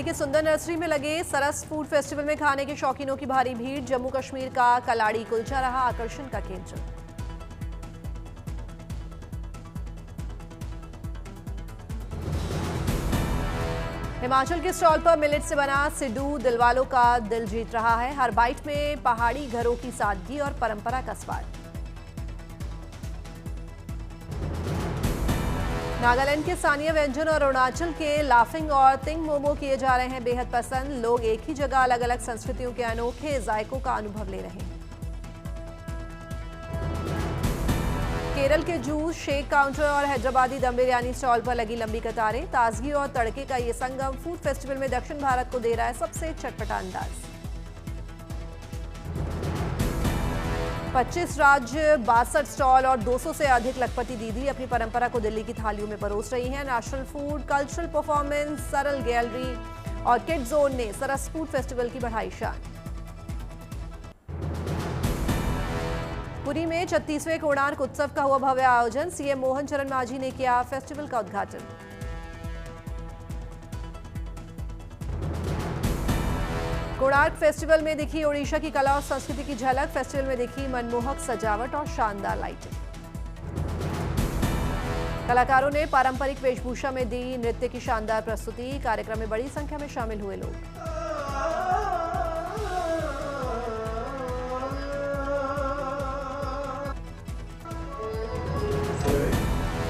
के सुंदर नर्सरी में लगे सरस फूड फेस्टिवल में खाने के शौकीनों की भारी भीड़। जम्मू कश्मीर का कलाड़ी कुलचा रहा आकर्षण का केंद्र। हिमाचल के स्टॉल पर मिलेट से बना सिड्डू दिलवालों का दिल जीत रहा है। हर बाइट में पहाड़ी घरों की सादगी और परंपरा का स्वाद। नागालैंड के स्थानीय व्यंजन और अरुणाचल के लाफिंग और तिंग मोमो किए जा रहे हैं बेहद पसंद। लोग एक ही जगह अलग अलग संस्कृतियों के अनोखे जायकों का अनुभव ले रहे हैं। केरल के जूस, शेक काउंटर और हैदराबादी दम बिरयानी स्टॉल पर लगी लंबी कतारें। ताजगी और तड़के का ये संगम फूड फेस्टिवल में दक्षिण भारत को दे रहा है सबसे चटपटा अंदाज। 25 राज्य, 62 स्टॉल और 200 से अधिक लखपति दीदी अपनी परंपरा को दिल्ली की थालियों में परोस रही हैं। नेशनल फूड, कल्चरल परफॉर्मेंस, सरल गैलरी और किड जोन ने सरस फूड फेस्टिवल की बढ़ाई शान। पुरी में 36वें कोणार्क उत्सव का हुआ भव्य आयोजन। सीएम मोहन चरण मांझी ने किया फेस्टिवल का उद्घाटन। कोणार्क फेस्टिवल में दिखी ओडिशा की कला और संस्कृति की झलक। फेस्टिवल में दिखी मनमोहक सजावट और शानदार लाइटिंग। कलाकारों ने पारंपरिक वेशभूषा में दी नृत्य की शानदार प्रस्तुति। कार्यक्रम में बड़ी संख्या में शामिल हुए लोग।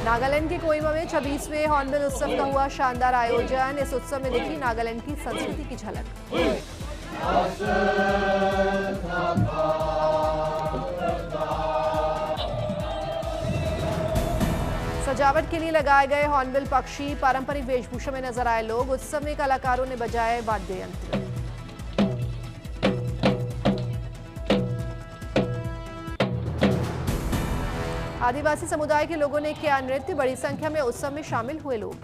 नागालैंड के कोहिमा में 26वें हॉर्नबिल उत्सव का हुआ शानदार आयोजन। इस उत्सव में दिखी नागालैंड की संस्कृति की झलक। सजावट के लिए लगाए गए हॉर्नबिल पक्षी पारंपरिक वेशभूषा में नजर आए लोग। उत्सव में कलाकारों ने बजाए वाद्य यंत्र। आदिवासी समुदाय के लोगों ने किया नृत्य। बड़ी संख्या में उत्सव में शामिल हुए लोग।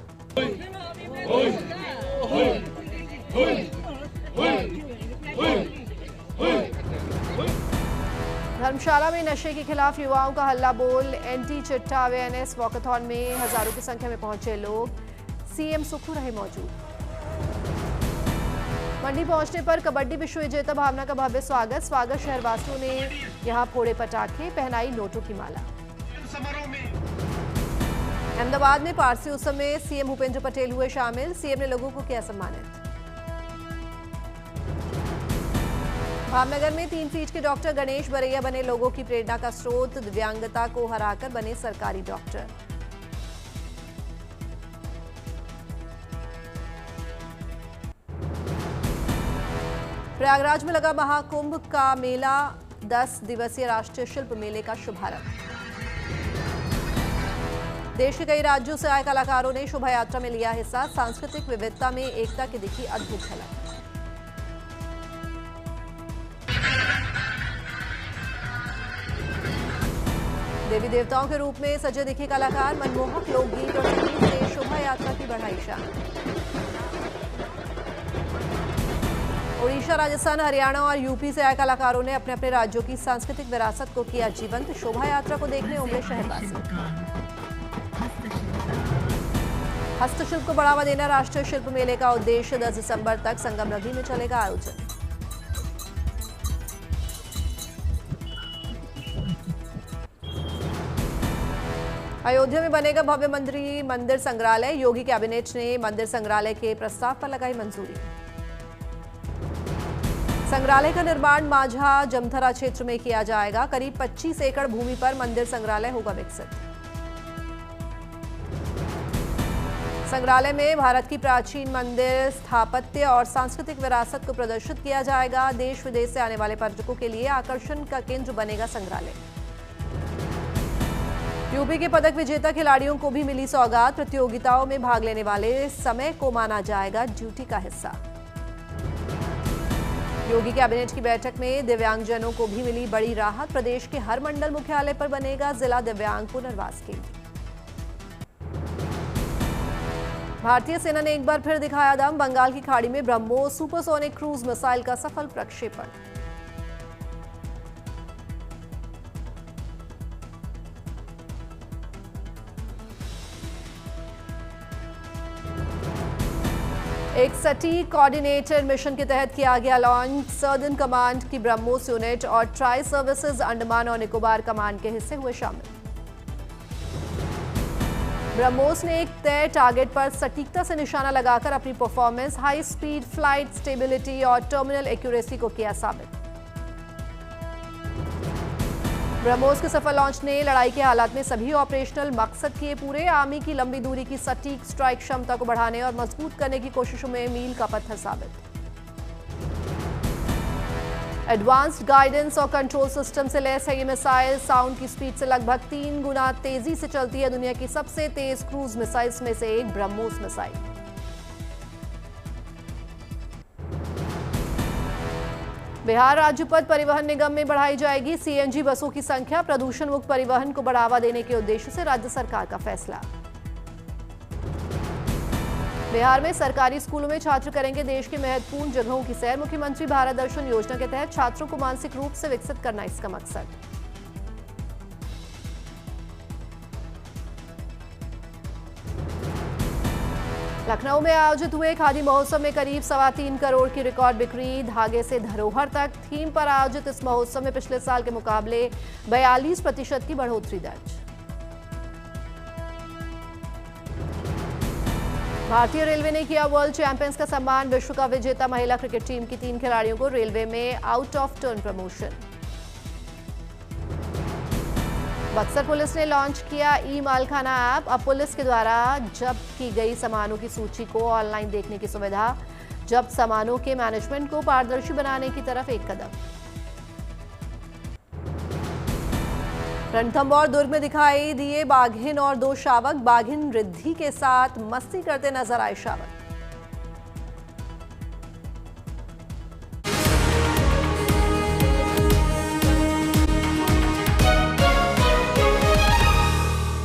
धर्मशाला में नशे के खिलाफ युवाओं का हल्ला बोल। एंटी चिट्टा अवेयरनेस वॉकथॉन में हजारों की संख्या में पहुंचे लोग। सीएम सुक्खू रहे मौजूद। मंडी पहुंचने पर कबड्डी विश्व विजेता भावना का भव्य स्वागत शहरवासियों ने यहां फोड़े पटाखे, पहनाई नोटों की माला। अहमदाबाद में पारसी उत्सव में सीएम भूपेंद्र पटेल हुए शामिल। सीएम ने लोगों को किया सम्मानित। भावनगर में 3 फीट के डॉक्टर गणेश बरैया बने लोगों की प्रेरणा का स्रोत। दिव्यांगता को हराकर बने सरकारी डॉक्टर। प्रयागराज में लगा महाकुंभ का मेला। 10 दिवसीय राष्ट्रीय शिल्प मेले का शुभारंभ। देश के कई राज्यों से आए कलाकारों ने शोभा यात्रा में लिया हिस्सा। सांस्कृतिक विविधता में एकता की दिखी अद्भुत झलक। देवी देवताओं के रूप में सजे दिखे कलाकार। मनमोहक लोकगीत और संगीत से शोभा यात्रा की बढ़ाई शान। ओडिशा, राजस्थान, हरियाणा और यूपी से आए कलाकारों ने अपने अपने राज्यों की सांस्कृतिक विरासत को किया जीवंत। शोभा यात्रा को देखने उमड़े शहरवासी। हस्तशिल्प को बढ़ावा देना राष्ट्रीय शिल्प मेले का उद्देश्य। 10 दिसंबर तक संगम नदी में चलेगा आयोजन। अयोध्या में बनेगा भव्य मंदिर संग्रहालय। योगी कैबिनेट ने मंदिर संग्रहालय के प्रस्ताव पर लगाई मंजूरी। संग्रहालय का निर्माण माझा जमथरा क्षेत्र में किया जाएगा। करीब 25 एकड़ भूमि पर मंदिर संग्रहालय होगा विकसित। संग्रहालय में भारत की प्राचीन मंदिर स्थापत्य और सांस्कृतिक विरासत को प्रदर्शित किया जाएगा। देश विदेश से आने वाले पर्यटकों के लिए आकर्षण का केंद्र बनेगा संग्रहालय। यूपी के पदक विजेता खिलाड़ियों को भी मिली सौगात। प्रतियोगिताओं में भाग लेने वाले समय को माना जाएगा ड्यूटी का हिस्सा। योगी कैबिनेट की बैठक में दिव्यांगजनों को भी मिली बड़ी राहत। प्रदेश के हर मंडल मुख्यालय पर बनेगा जिला दिव्यांग पुनर्वास केंद्र। भारतीय सेना ने एक बार फिर दिखाया दम। बंगाल की खाड़ी में ब्रह्मोस सुपरसोनिक क्रूज मिसाइल का सफल प्रक्षेपण। एक सटीक कोऑर्डिनेटेड मिशन के तहत किया गया लॉन्च। सर्दर्न कमांड की ब्रह्मोस यूनिट और ट्राई सर्विसेज अंडमान और निकोबार कमांड के हिस्से हुए शामिल। ब्रह्मोस ने एक तय टारगेट पर सटीकता से निशाना लगाकर अपनी performance, high speed flight stability और टर्मिनल एक्यूरेसी को किया साबित। ब्रह्मोस के सफल लॉन्च ने लड़ाई के हालात में सभी ऑपरेशनल मकसद किए पूरे। आर्मी की लंबी दूरी की सटीक स्ट्राइक क्षमता को बढ़ाने और मजबूत करने की कोशिशों में मील का पत्थर साबित। एडवांस्ड गाइडेंस और कंट्रोल सिस्टम से लैस है ये मिसाइल। साउंड की स्पीड से लगभग 3 गुना तेजी से चलती है। दुनिया की सबसे तेज क्रूज मिसाइल्स में से एक ब्रह्मोस मिसाइल। बिहार राज्य पथ परिवहन निगम में बढ़ाई जाएगी सीएनजी बसों की संख्या। प्रदूषण मुक्त परिवहन को बढ़ावा देने के उद्देश्य से राज्य सरकार का फैसला। बिहार में सरकारी स्कूलों में छात्र करेंगे देश के महत्वपूर्ण जगहों की सैर। मुख्यमंत्री भारत दर्शन योजना के तहत छात्रों को मानसिक रूप से विकसित करना इसका मकसद। लखनऊ में आयोजित हुए खादी महोत्सव में करीब 3.25 करोड़ की रिकॉर्ड बिक्री। धागे से धरोहर तक थीम पर आयोजित इस महोत्सव में पिछले साल के मुकाबले 42% की बढ़ोतरी दर्ज। भारतीय रेलवे ने किया वर्ल्ड चैंपियंस का सम्मान। विश्व कप विजेता महिला क्रिकेट टीम की 3 खिलाड़ियों को रेलवे में out of turn promotion. Buxar police ने लॉन्च किया ई मालखाना ऐप। अब पुलिस के द्वारा जब्त की गई सामानों की सूची को ऑनलाइन देखने की सुविधा। जब्त सामानों के मैनेजमेंट को पारदर्शी बनाने की तरफ एक कदम। रणथंभौर दुर्ग में दिखाई दिए बाघिन और 2 शावक। बाघिन रिद्धि के साथ मस्ती करते नजर आए शावक।